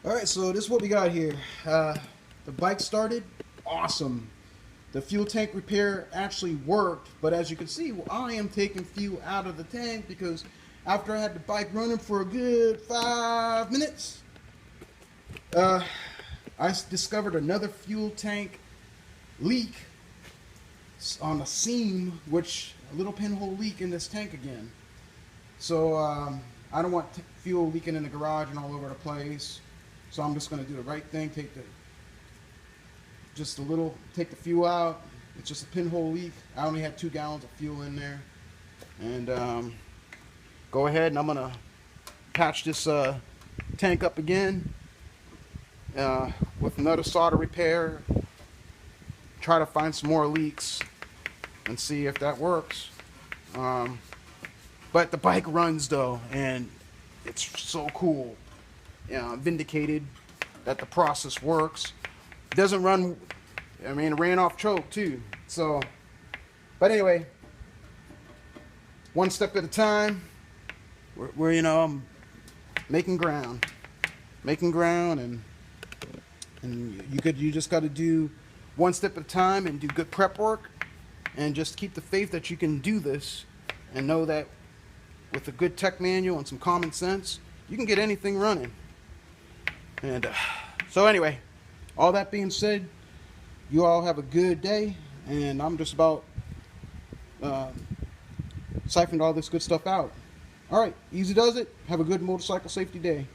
Alright, so this is what we got here. The bike started, awesome. The fuel tank repair actually worked, but as you can see, I am taking fuel out of the tank because after I had the bike running for a good 5 minutes, I discovered another fuel tank leak on the seam, which a little pinhole leak in this tank again. So I don't want fuel leaking in the garage and all over the place. So I'm just going to do the right thing, take the fuel out. It's just a pinhole leak. I only had 2 gallons of fuel in there. And go ahead and I'm going to patch this tank up again with another solder repair. Try to find some more leaks and see if that works. But the bike runs though, and it's so cool. Vindicated that the process works. It doesn't run, I mean, it ran off choke too. So, but anyway, one step at a time. We're I'm making ground, and you just got to do one step at a time and do good prep work, and just keep the faith that you can do this, and know that with a good tech manual and some common sense, you can get anything running. And so anyway, all that being said, you all have a good day, and I'm just about siphoned all this good stuff out. All right, easy does it. Have a good motorcycle safety day.